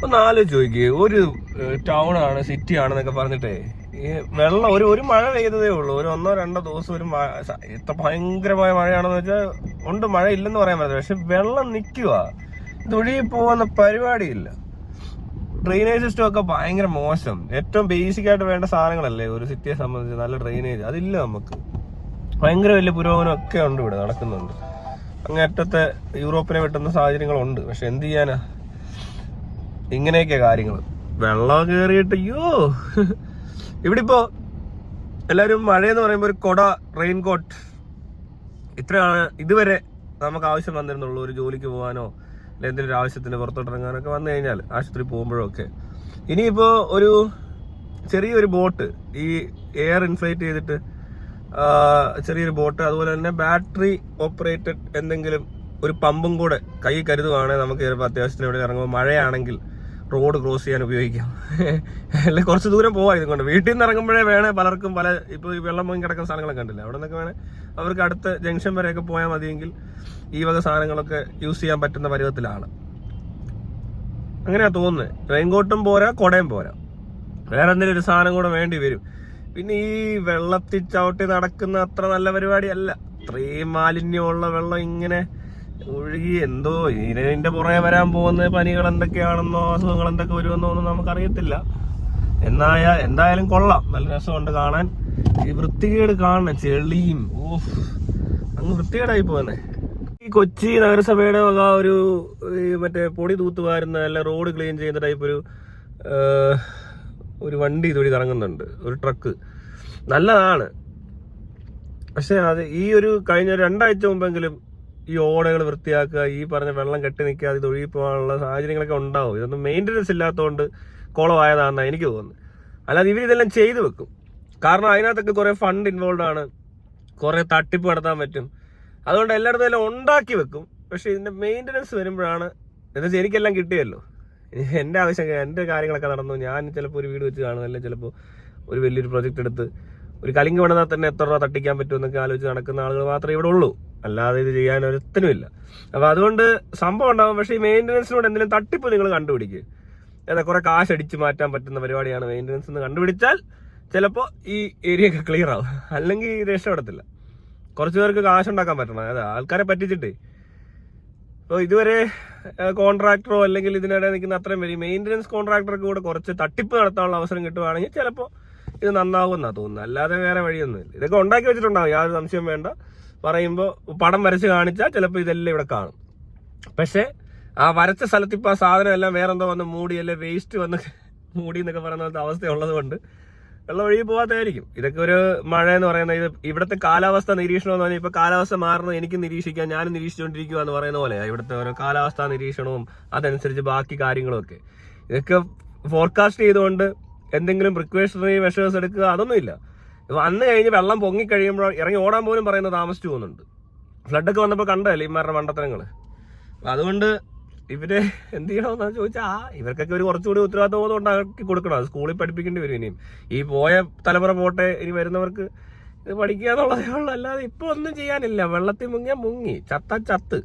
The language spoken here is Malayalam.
ഒന്ന് ആലോചിച്ച് നോക്കിയേ, ഒരു ടൗൺ ആണ്, സിറ്റി ആണെന്നൊക്കെ പറഞ്ഞിട്ടേ ഈ വെള്ളം ഒരു മഴ പെയ്തതേ ഉള്ളൂ, ഒരു 1-2 ദിവസം ഒരു ഇത്ര ഭയങ്കരമായ മഴയാണെന്ന് വെച്ചാൽ ഉണ്ട്, മഴ ഇല്ലെന്ന് പറയാൻ പറ്റില്ല. പക്ഷെ വെള്ളം നിൽക്കുക, ഇതൊഴുകി പോകുന്ന പരിപാടിയില്ല. ഡ്രെയിനേജ് സിസ്റ്റം ഒക്കെ ഭയങ്കര മോശം. ഏറ്റവും ബേസിക് ആയിട്ട് വേണ്ട സാധനങ്ങളല്ലേ ഒരു സിറ്റിയെ സംബന്ധിച്ച്, നല്ല ഡ്രെയിനേജ് അതില്ല നമുക്ക്. ഭയങ്കര വലിയ പുരോഗമനം ഒക്കെ ഉണ്ട് ഇവിടെ നടക്കുന്നുണ്ട്. അങ്ങേറ്റത്തെ യൂറോപ്പിനെ വെട്ടുന്ന സാഹചര്യങ്ങളുണ്ട്. പക്ഷെ എന്ത് ചെയ്യാനാ, ഇങ്ങനെയൊക്കെ കാര്യങ്ങൾ. വെള്ളം കയറിയിട്ട് അയ്യോ. ഇവിടെ ഇപ്പോ എല്ലാവരും മഴയെന്ന് പറയുമ്പോൾ ഒരു കൊട, റെയിൻകോട്ട്, ഇത്രയാണ് ഇതുവരെ നമുക്ക് ആവശ്യം വന്നിരുന്നുള്ളൂ. ഒരു ജോലിക്ക് പോകാനോ അല്ലെങ്കിൽ എന്തെങ്കിലും ഒരു ആവശ്യത്തിന് പുറത്തോട്ടിറങ്ങാനൊക്കെ വന്നു കഴിഞ്ഞാൽ, ആശുപത്രി പോകുമ്പോഴൊക്കെ. ഇനിയിപ്പോ ഒരു ചെറിയൊരു ബോട്ട്, ഈ എയർ ഇൻഫ്ലേറ്റ് ചെയ്തിട്ട് ചെറിയൊരു ബോട്ട്, അതുപോലെ തന്നെ ബാറ്ററി ഓപ്പറേറ്റഡ് എന്തെങ്കിലും ഒരു പമ്പും കൂടെ കൈ കരുതുവാണെങ്കിൽ നമുക്ക് ചിലപ്പോൾ അത്യാവശ്യത്തിന് ഇവിടെ ഇറങ്ങുമ്പോൾ മഴയാണെങ്കിൽ റോഡ് ക്രോസ് ചെയ്യാൻ ഉപയോഗിക്കാം. അല്ലെങ്കിൽ കുറച്ച് ദൂരം പോവാം ഇതുകൊണ്ട്. വീട്ടിൽ നിന്ന് ഇറങ്ങുമ്പോഴേ വേണേൽ പലർക്കും ഇപ്പോൾ ഈ വെള്ളം പൊങ്ങി കിടക്കുന്ന സാധനങ്ങളൊക്കെ കണ്ടില്ല, അവിടെ നിന്നൊക്കെ വേണേൽ അവർക്ക് അടുത്ത ജംഗ്ഷൻ വരെയൊക്കെ പോയാൽ മതിയെങ്കിൽ ഈ വക സാധനങ്ങളൊക്കെ യൂസ് ചെയ്യാൻ പറ്റുന്ന പരുവത്തിലാണ്. അങ്ങനെയാ തോന്നുന്നത്. റെയിൻകോട്ടും പോരാ, കുടയും പോരാ, വേറെ എന്തെങ്കിലും ഒരു സാധനം കൂടെ വേണ്ടി വരും. പിന്നെ ഈ വെള്ളത്തിൽ ചവിട്ടി നടക്കുന്ന അത്ര നല്ല പരിപാടിയല്ല. ഇത്രയും മാലിന്യമുള്ള വെള്ളം ഇങ്ങനെ ഒഴുകി എന്തോ ഇതിന്റെ പുറകെ വരാൻ പോകുന്ന പനികൾ എന്തൊക്കെയാണെന്നോ അസുഖങ്ങൾ എന്തൊക്കെ വരുമെന്നോ ഒന്നും നമുക്കറിയത്തില്ല. എന്തായാലും കൊള്ളാം, നല്ല രസമുണ്ട് കാണാൻ. ഈ വൃത്തികേട് കാണണം, ചെളിയും അങ്ങ് വൃത്തികേടായി പോകുന്നേ. ഈ കൊച്ചി നഗരസഭയുടെ വക ഒരു മറ്റേ പൊടി തൂത്തുവാരുന്ന അല്ല റോഡ് ക്ലീൻ ചെയ്യുന്ന ടൈപ്പ് ഒരു വണ്ടി ഇതുവഴി കറങ്ങുന്നുണ്ട്, ഒരു ട്രക്ക്. നല്ലതാണ്. പക്ഷെ അത് ഈ ഒരു കഴിഞ്ഞ 2 ആഴ്ച മുമ്പെങ്കിലും ഈ ഓടകൾ വൃത്തിയാക്കുക, ഈ പറഞ്ഞ വെള്ളം കെട്ടി നിൽക്കാതെ ഇത് ഒഴുകി പോകാനുള്ള സാഹചര്യങ്ങളൊക്കെ ഉണ്ടാവും. ഇതൊന്നും മെയിൻ്റനൻസ് ഇല്ലാത്തതുകൊണ്ട് കുളമായതാണെന്നാണ് എനിക്ക് തോന്നുന്നത്. അല്ലാതെ ഇവരിതെല്ലാം ചെയ്തു വെക്കും. കാരണം അതിനകത്തൊക്കെ കുറേ ഫണ്ട് ഇൻവോൾവ് ആണ്, കുറേ തട്ടിപ്പ് നടത്താൻ പറ്റും. അതുകൊണ്ട് എല്ലായിടത്തും എല്ലാം ഉണ്ടാക്കി വെക്കും. പക്ഷെ ഇതിന്റെ മെയിൻ്റനൻസ് വരുമ്പോഴാണ്, എന്നുവെച്ചാൽ എനിക്കെല്ലാം കിട്ടിയല്ലോ, എൻ്റെ ആവശ്യം, എൻ്റെ കാര്യങ്ങളൊക്കെ നടന്നു. ഞാൻ ചിലപ്പോൾ ഒരു വീട് വെച്ച് കാണും, അല്ലെങ്കിൽ ചിലപ്പോൾ ഒരു വലിയൊരു പ്രൊജക്റ്റ് എടുത്ത് ഒരു കലിങ്ക് പണിതാൽ തന്നെ എത്ര രൂപ തട്ടിക്കാൻ പറ്റുമെന്നൊക്കെ ആലോചിച്ച് നടക്കുന്ന ആളുകൾ മാത്രമേ ഇവിടെ ഉള്ളൂ. അല്ലാതെ ഇത് ചെയ്യാൻ ഒരുത്തനുമില്ല. അപ്പോൾ അതുകൊണ്ട് സംഭവം ഉണ്ടാകും. പക്ഷേ ഈ മെയിൻ്റനൻസിനോട് എന്തെങ്കിലും തട്ടിപ്പ് നിങ്ങൾ കണ്ടുപിടിക്കുക. ഏതാ കുറേ കാശ് അടിച്ച് മാറ്റാൻ പറ്റുന്ന പരിപാടിയാണ് മെയിൻ്റനൻസ് എന്ന് കണ്ടുപിടിച്ചാൽ ചിലപ്പോൾ ഈ ഏരിയ ഒക്കെ ക്ലിയർ ആവും. അല്ലെങ്കിൽ രക്ഷപ്പെടത്തില്ല. കുറച്ച് പേർക്ക് കാശുണ്ടാക്കാൻ പറ്റണം, അതെ ആൾക്കാരെ പറ്റിച്ചിട്ടേ. അപ്പോൾ ഇതുവരെ കോൺട്രാക്ടറോ അല്ലെങ്കിൽ ഇതിനിടെ നിൽക്കുന്ന അത്രയും പേര് മെയിൻ്റനൻസ് കോൺട്രാക്ടർക്ക് കൂടെ കുറച്ച് തട്ടിപ്പ് നടത്താനുള്ള അവസരം കിട്ടുവാണെങ്കിൽ ചിലപ്പോൾ ഇത് നന്നാവുമെന്നാണ് തോന്നുന്നത്. അല്ലാതെ വേറെ വഴിയൊന്നുമില്ല. ഇതൊക്കെ ഉണ്ടാക്കി വെച്ചിട്ടുണ്ടാവും, യാതൊരു സംശയം വേണ്ട. പറയുമ്പോൾ പടം വരച്ച് കാണിച്ചാൽ ചിലപ്പോൾ ഇതെല്ലാം ഇവിടെ കാണും. പക്ഷെ ആ വരച്ച സ്ഥലത്ത് ഇപ്പോൾ ആ സാധനം എല്ലാം വേറെന്തോ വന്ന് മൂടി, അല്ലെ വേസ്റ്റ് വന്ന് മൂടി എന്നൊക്കെ പറയുന്ന അവസ്ഥയുള്ളത് കൊണ്ട് വെള്ളം ഒഴുകി പോകാത്തായിരിക്കും. ഇതൊക്കെ ഒരു മഴ എന്ന് പറയുന്നത്, ഇത് ഇവിടുത്തെ കാലാവസ്ഥ നിരീക്ഷണം എന്ന് പറഞ്ഞാൽ ഇപ്പൊ കാലാവസ്ഥ മാറുന്നത് എനിക്ക് നിരീക്ഷിക്കാം, ഞാനും നിരീക്ഷിച്ചുകൊണ്ടിരിക്കുക എന്ന് പറയുന്ന പോലെ ഇവിടുത്തെ ഓരോ കാലാവസ്ഥാ നിരീക്ഷണവും അതനുസരിച്ച് ബാക്കി കാര്യങ്ങളും ഒക്കെ. ഇതൊക്കെ ഫോർകാസ്റ്റ് ചെയ്തുകൊണ്ട് എന്തെങ്കിലും പ്രിക്കോഷണറി മെഷേഴ്സ് എടുക്കുക, അതൊന്നുമില്ല. വന്നു കഴിഞ്ഞ് വെള്ളം പൊങ്ങി കഴിയുമ്പോൾ ഇറങ്ങി ഓടാൻ പോലും പറയുന്നത് താമസിച്ചു പോകുന്നുണ്ട്. ഫ്ലഡൊക്കെ വന്നപ്പോൾ കണ്ടല്ലേ ഇമാരുടെ മണ്ടത്തരങ്ങൾ. അതുകൊണ്ട് ഇവര് എന്ത് ചെയ്യണമെന്ന് ചോദിച്ചാൽ ഇവർക്കൊക്കെ ഒരു കുറച്ചുകൂടി ഉത്തരവാദിത്വം ഉണ്ടാക്കി കൊടുക്കണം. അത് സ്കൂളിൽ പഠിപ്പിക്കേണ്ടി വരും. ഇനിയും ഈ പോയ തലമുറ പോട്ടെ, ഇനി വരുന്നവർക്ക് ഇത് പഠിക്കുക എന്നുള്ളതേ ഉള്ളൂ. അല്ലാതെ ഇപ്പൊ ഒന്നും ചെയ്യാനില്ല. വെള്ളത്തിൽ മുങ്ങിയാൽ മുങ്ങി, ചത്ത ചത്ത്.